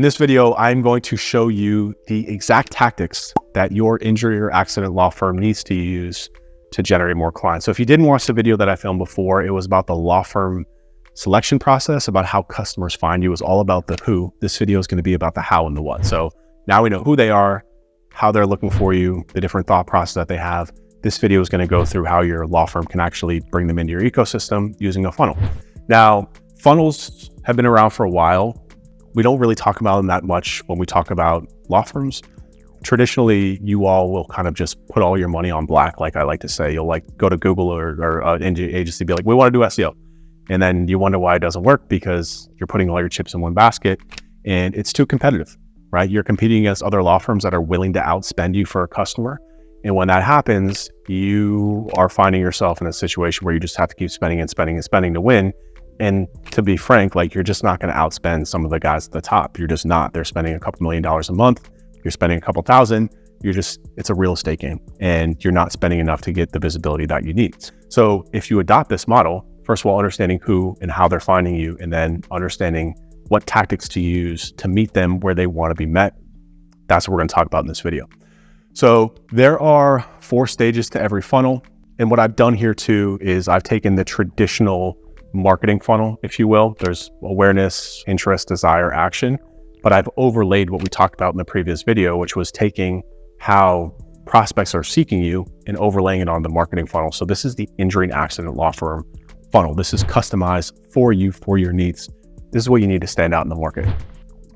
In this video, I'm going to show you the exact tactics that your injury or accident law firm needs to use to generate more clients. So if you didn't watch the video that I filmed before, it was about the law firm selection process, about how customers find you. It was all about the who. This video is going to be about the how and the what. So now we know who they are, how they're looking for you, the different thought process that they have. This video is going to go through how your law firm can actually bring them into your ecosystem using a funnel. Now, funnels have been around for a while. We don't really talk about them that much when we talk about law firms. Traditionally, you all will kind of just put all your money on black, like I like to say. You'll like go to Google or an agency, be like, we want to do SEO. And then you wonder why it doesn't work because you're putting all your chips in one basket and it's too competitive, right? You're competing against other law firms that are willing to outspend you for a customer. And when that happens, you are finding yourself in a situation where you just have to keep spending and spending and spending to win. And to be frank, like you're just not going to outspend some of the guys at the top. You're just not. They're spending a couple $1 million a month. You're spending a couple thousand. It's a real estate game and you're not spending enough to get the visibility that you need. So if you adopt this model, first of all, understanding who and how they're finding you, and then understanding what tactics to use to meet them where they want to be met. That's what we're going to talk about in this video. So there are 4 stages to every funnel. And what I've done here too is I've taken the traditional marketing funnel, if you will. There's awareness, interest, desire, action, but I've overlaid what we talked about in the previous video, which was taking how prospects are seeking you and overlaying it on the marketing funnel. So this is the injury and accident law firm funnel. This is customized for you, for your needs. This is what you need to stand out in the market.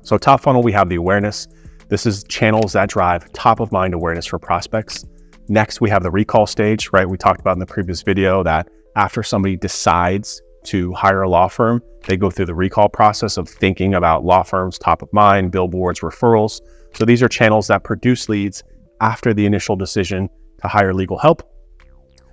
So top funnel, we have the awareness. This is channels that drive top of mind awareness for prospects. Next, we have the recall stage, right? We talked about in the previous video that after somebody decides to hire a law firm, they go through the recall process of thinking about law firms, top of mind, billboards, referrals. So these are channels that produce leads after the initial decision to hire legal help.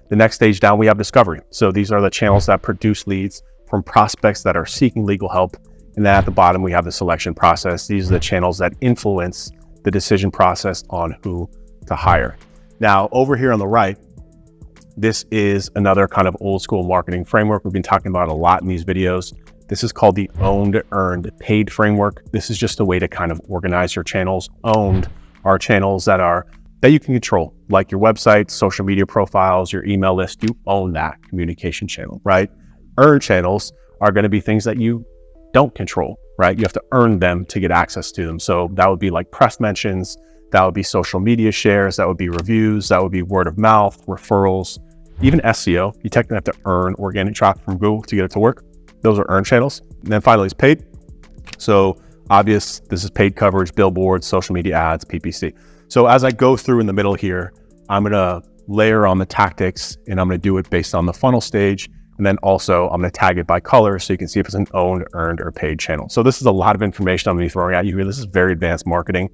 The next stage down, we have discovery. So these are the channels that produce leads from prospects that are seeking legal help. And then at the bottom, we have the selection process. These are the channels that influence the decision process on who to hire. Now, over here on the right, this is another kind of old school marketing framework we've been talking about a lot in these videos. This is called the owned, earned, paid framework. This is just a way to kind of organize your channels. Owned are channels that you can control, like your website, social media profiles, your email list. You own that communication channel, right? Earned channels are going to be things that you don't control, right? You have to earn them to get access to them. So that would be like press mentions, that would be social media shares, that would be reviews, that would be word of mouth, referrals, even SEO. You technically have to earn organic traffic from Google to get it to work. Those are earned channels. And then finally is paid. So obvious, this is paid coverage, billboards, social media ads, PPC. So as I go through in the middle here, I'm going to layer on the tactics and I'm going to do it based on the funnel stage. And then also I'm going to tag it by color so you can see if it's an owned, earned, or paid channel. So this is a lot of information I'm going to be throwing at you here. This is very advanced marketing,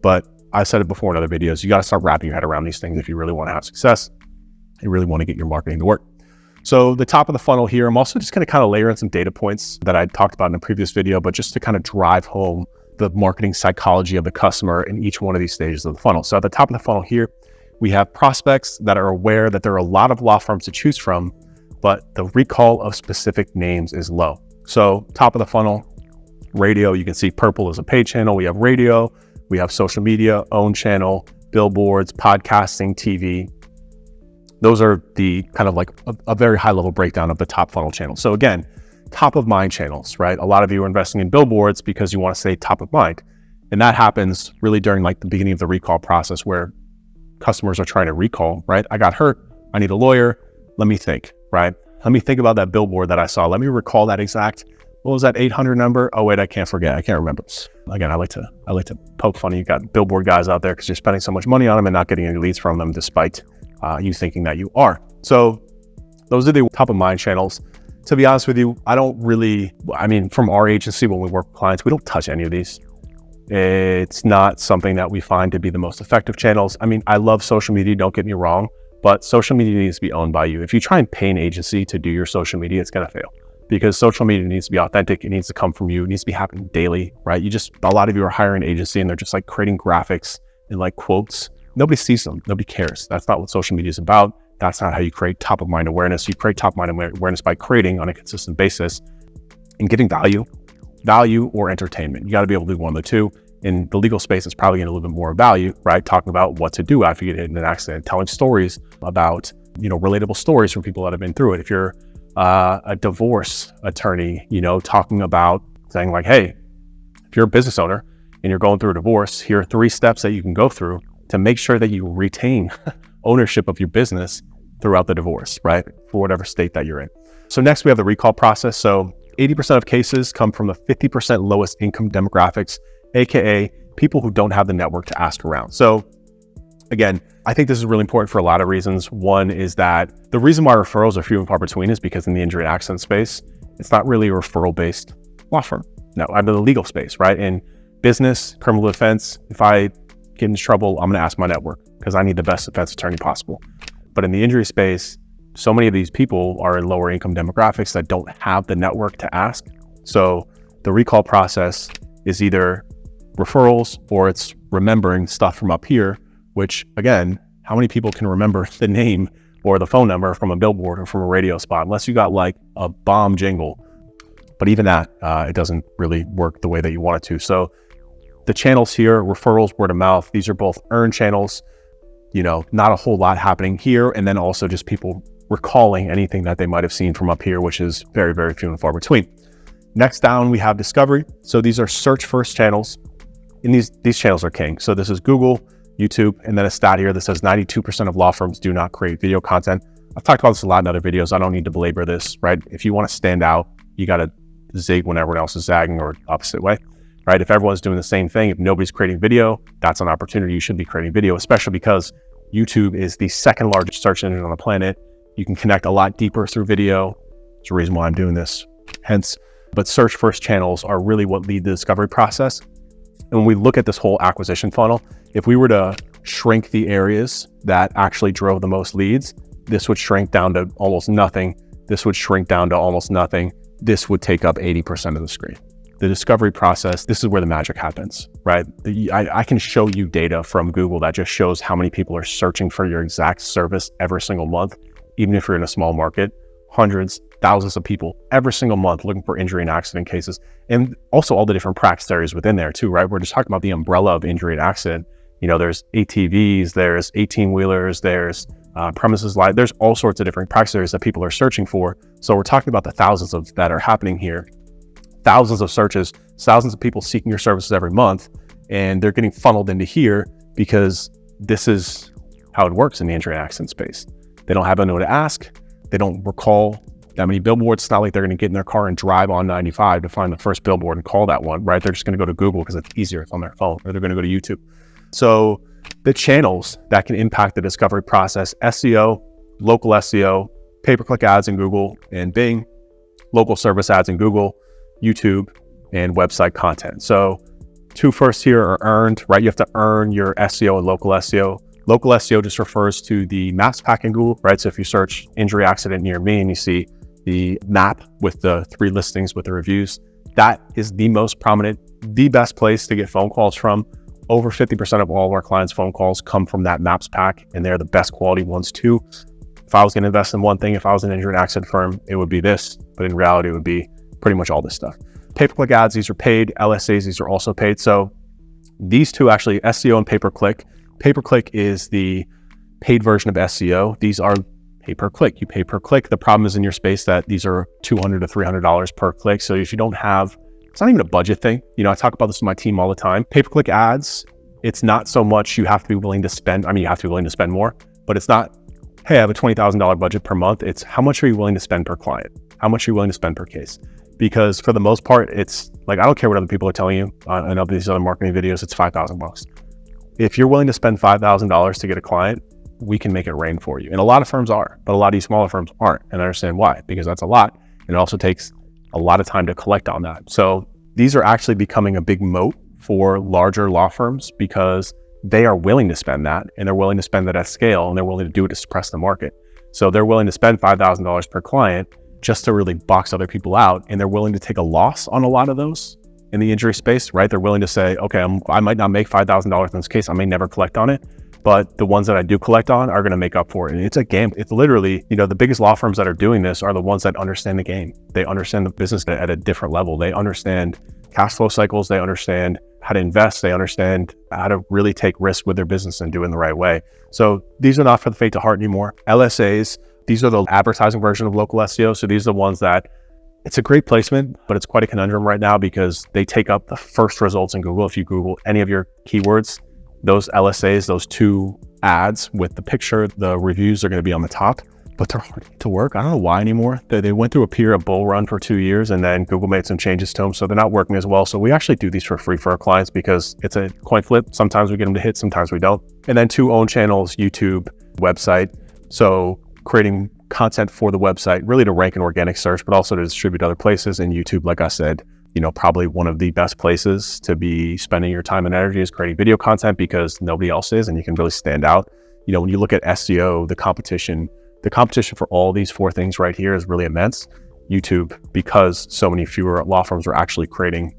but I said it before in other videos, you got to start wrapping your head around these things if you really want to have success and really want to get your marketing to work. So the top of the funnel here, I'm also just going to kind of layer in some data points that I talked about in a previous video, but just to kind of drive home the marketing psychology of the customer in each one of these stages of the funnel. So at the top of the funnel here, we have prospects that are aware that there are a lot of law firms to choose from, but the recall of specific names is low. So top of the funnel, radio, you can see purple is a paid channel. We have radio, we have social media, own channel, billboards, podcasting, TV. Those are the kind of like a very high level breakdown of the top funnel channels. So again, top of mind channels, right? A lot of you are investing in billboards because you want to stay top of mind. And that happens really during like the beginning of the recall process where customers are trying to recall, right? I got hurt. I need a lawyer. Let me think, right? Let me think about that billboard that I saw. Let me recall that exact, what was that 800 number? Oh wait, I can't forget. I can't remember. Again, I like to poke fun. You got billboard guys out there because you're spending so much money on them and not getting any leads from them despite you thinking that you are. So those are the top of mind channels. To be honest with you, from our agency, when we work with clients, we don't touch any of these. It's not something that we find to be the most effective channels. I love social media, don't get me wrong, but social media needs to be owned by you. If you try and pay an agency to do your social media, it's going to fail because social media needs to be authentic. It needs to come from you. It needs to be happening daily, right? A lot of you are hiring an agency and they're just like creating graphics and like quotes. Nobody sees them. Nobody cares. That's not what social media is about. That's not how you create top of mind awareness. You create top of mind awareness by creating on a consistent basis and giving value value or entertainment. You got to be able to do one of the two. In the legal space, it's probably getting a little bit more value, right? Talking about what to do after you get hit in an accident, telling stories about, relatable stories from people that have been through it. If you're a divorce attorney, talking about saying like, hey, if you're a business owner and you're going through a divorce, here are 3 steps that you can go through to make sure that you retain ownership of your business throughout the divorce, right? For whatever state that you're in. So next we have the recall process. So 80% of cases come from the 50% lowest income demographics, AKA people who don't have the network to ask around. So again, I think this is really important for a lot of reasons. One is that the reason why referrals are few and far between is because in the injury and accident space, it's not really a referral-based law firm. No, I'm in the legal space, right? In business, criminal defense, if I get into trouble, I'm gonna ask my network because I need the best defense attorney possible. But in the injury space, so many of these people are in lower income demographics that don't have the network to ask. So the recall process is either referrals or it's remembering stuff from up here, which again, how many people can remember the name or the phone number from a billboard or from a radio spot, unless you got like a bomb jingle. But even that, it doesn't really work the way that you want it to. So the channels here, referrals, word of mouth, these are both earned channels, not a whole lot happening here. And then also just people recalling anything that they might have seen from up here, which is very, very few and far between. Next down, we have discovery. So these are search first channels. And these channels are king. So this is Google, YouTube, and then a stat here that says 92% of law firms do not create video content. I've talked about this a lot in other videos. I don't need to belabor this, right? If you want to stand out, you got to zig when everyone else is zagging, or opposite way, right? If everyone's doing the same thing, if nobody's creating video, that's an opportunity. You should be creating video, especially because YouTube is the second largest search engine on the planet. You can connect a lot deeper through video. It's the reason why I'm doing this, hence. But search first channels are really what lead the discovery process. And when we look at this whole acquisition funnel, if we were to shrink the areas that actually drove the most leads, this would shrink down to almost nothing. This would shrink down to almost nothing. This would take up 80% of the screen. The discovery process, this is where the magic happens, right? I can show you data from Google that just shows how many people are searching for your exact service every single month, even if you're in a small market, hundreds, thousands of people every single month looking for injury and accident cases. And also all the different practice areas within there too, right? We're just talking about the umbrella of injury and accident. There's ATVs, there's 18-wheelers, there's premises life, there's all sorts of different practice areas that people are searching for. So we're talking about the thousands of that are happening here, thousands of searches, thousands of people seeking your services every month, and they're getting funneled into here because this is how it works in the injury and accident space. They don't have anyone to ask. They don't recall that many billboards. It's not like they're going to get in their car and drive on 95 to find the first billboard and call that one, right? They're just going to go to Google because it's easier. It's on their phone, or they're going to go to YouTube. So the channels that can impact the discovery process: SEO, local SEO, pay-per-click ads in Google and Bing, local service ads in Google, YouTube, and website content. So 2 first here are earned, right? You have to earn your SEO and local SEO. Local SEO just refers to the maps pack in Google, right? So if you search injury accident near me and you see the map with the 3 listings with the reviews, that is the most prominent, the best place to get phone calls from. Over 50% of all of our clients' phone calls come from that maps pack, and they're the best quality ones too. If I was going to invest in one thing, if I was an injury and accident firm, it would be this, but in reality, it would be pretty much all this stuff. Pay-per-click ads, these are paid. LSAs, these are also paid. So these two actually, SEO and pay-per-click. Pay-per-click is the paid version of SEO. These are pay-per-click. You pay per click. The problem is in your space that these are $200 to $300 per click. So if you don't have, it's not even a budget thing. I talk about this with my team all the time. Pay-per-click ads, it's not so much you have to be willing to spend. You have to be willing to spend more, but it's not, hey, I have a $20,000 budget per month. It's how much are you willing to spend per client? How much are you willing to spend per case? Because for the most part, it's like, I don't care what other people are telling you on these other marketing videos, it's $5,000. If you're willing to spend $5,000 to get a client, we can make it rain for you. And a lot of firms are, but a lot of these smaller firms aren't. And I understand why, because that's a lot. And it also takes a lot of time to collect on that. So these are actually becoming a big moat for larger law firms because they are willing to spend that, and they're willing to spend that at scale, and they're willing to do it to suppress the market. So they're willing to spend $5,000 per client just to really box other people out. And they're willing to take a loss on a lot of those in the injury space, right? They're willing to say, okay, I might not make $5,000 in this case. I may never collect on it, but the ones that I do collect on are going to make up for it. And it's a game. It's literally, the biggest law firms that are doing this are the ones that understand the game. They understand the business at a different level. They understand cash flow cycles. They understand how to invest. They understand how to really take risks with their business and do it in the right way. So these are not for the faint of heart anymore. LSAs, these are the advertising version of local SEO. So these are the ones that it's a great placement, but it's quite a conundrum right now because they take up the first results in Google. If you Google any of your keywords, those LSAs, those 2 ads with the picture, the reviews are going to be on the top, but they're hard to work. I don't know why anymore. They went through a bull run for 2 years, and then Google made some changes to them, so they're not working as well. So we actually do these for free for our clients because it's a coin flip. Sometimes we get them to hit, sometimes we don't. And then 2 own channels, YouTube, website. So creating content for the website, really to rank in organic search, but also to distribute other places. And YouTube, like I said, probably one of the best places to be spending your time and energy is creating video content because nobody else is, and you can really stand out. When you look at SEO, the competition for all these 4 things right here is really immense. YouTube, because so many fewer law firms are actually creating,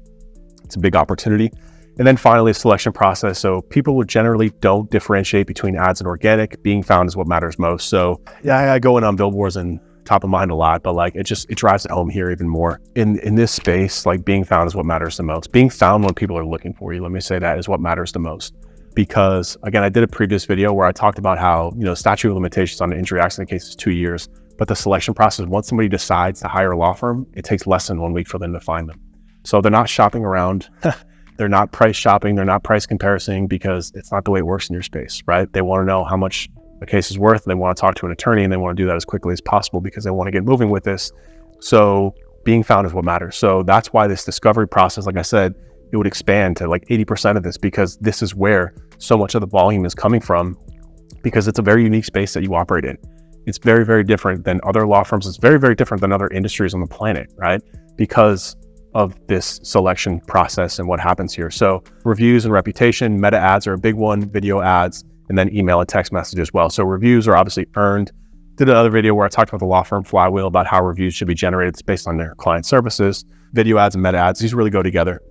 it's a big opportunity. And then finally, selection process. So people generally don't differentiate between ads and organic. Being found is what matters most. So yeah, I go in on billboards and top of mind a lot, but like it drives it home here even more. In this space, like being found is what matters the most. Being found when people are looking for you, let me say that, is what matters the most. Because again, I did a previous video where I talked about how, statute of limitations on an injury accident case is 2 years, but the selection process, once somebody decides to hire a law firm, it takes less than 1 week for them to find them. So they're not shopping around. They're not price shopping. They're not price comparing because it's not the way it works in your space, right? They want to know how much a case is worth. They want to talk to an attorney, and they want to do that as quickly as possible because they want to get moving with this. So being found is what matters. So that's why this discovery process, like I said, it would expand to like 80% of this because this is where so much of the volume is coming from because it's a very unique space that you operate in. It's very, very different than other law firms. It's very, very different than other industries on the planet, right? Because of this selection process and what happens here. So reviews and reputation, meta ads are a big one, video ads, and then email and text message as well. So reviews are obviously earned. Did another video where I talked about the law firm flywheel about how reviews should be generated based on their client services. Video ads and meta ads, these really go together.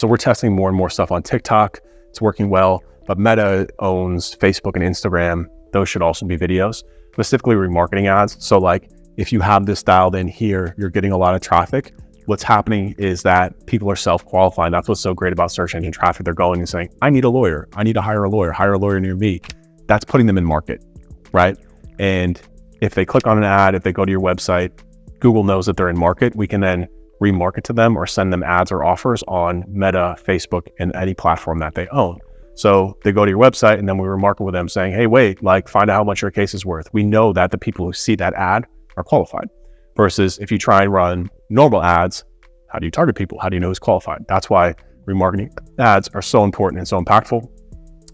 So we're testing more and more stuff on TikTok. It's working well, but Meta owns Facebook and Instagram. Those should also be videos, specifically remarketing ads. So like if you have this dialed in here, you're getting a lot of traffic. What's happening is that people are self-qualifying. That's what's so great about search engine traffic. They're going and saying, I need a lawyer. I need to hire a lawyer near me. That's putting them in market, right? And if they click on an ad, if they go to your website, Google knows that they're in market. We can then remarket to them or send them ads or offers on Meta, Facebook, and any platform that they own. So they go to your website and then we remarket with them saying, hey, wait, like find out how much your case is worth. We know that the people who see that ad are qualified. Versus if you try and run normal ads, how do you target people? How do you know who's qualified? That's why remarketing ads are so important and so impactful.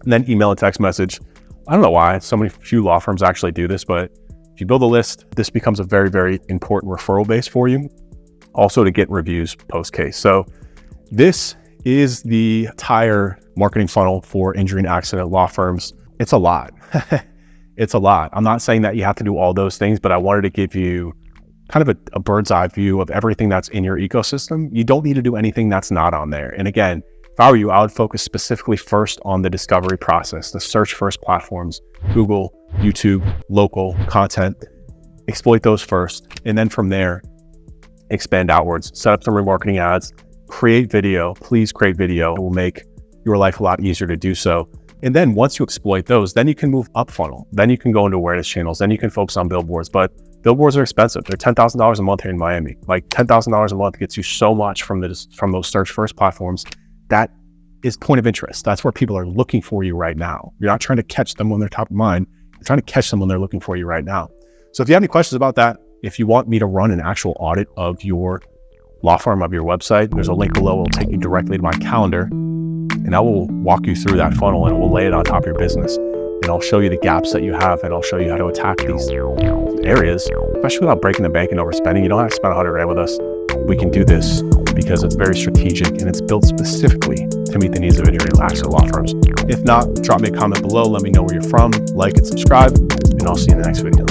And then email and text message. I don't know why few law firms actually do this, but if you build a list, this becomes a very, very important referral base for you. Also to get reviews post-case. So this is the entire marketing funnel for injury and accident law firms. It's a lot. It's a lot. I'm not saying that you have to do all those things, but I wanted to give you kind of a bird's eye view of everything that's in your ecosystem. You don't need to do anything that's not on there. And again, if I were you, I would focus specifically first on the discovery process, the search first platforms, Google, YouTube, local content, exploit those first. And then from there, expand outwards, set up some remarketing ads, create video, please create video. It will make your life a lot easier to do so. And then once you exploit those, then you can move up funnel. Then you can go into awareness channels. Then you can focus on billboards, but billboards are expensive. They're $10,000 a month here in Miami. Like $10,000 a month gets you so much from those search first platforms. That is point of interest. That's where people are looking for you right now. You're not trying to catch them when they're top of mind. You're trying to catch them when they're looking for you right now. So if you have any questions about that, if you want me to run an actual audit of your law firm, of your website, there's a link below. It'll take you directly to my calendar, and I will walk you through that funnel and we'll lay it on top of your business. And I'll show you the gaps that you have, and I'll show you how to attack these areas, especially without breaking the bank and overspending. You don't have to spend $100 with us. We can do this because it's very strategic and it's built specifically to meet the needs of injury and accident law firms. If not, drop me a comment below. Let me know where you're from, like and subscribe, and I'll see you in the next video.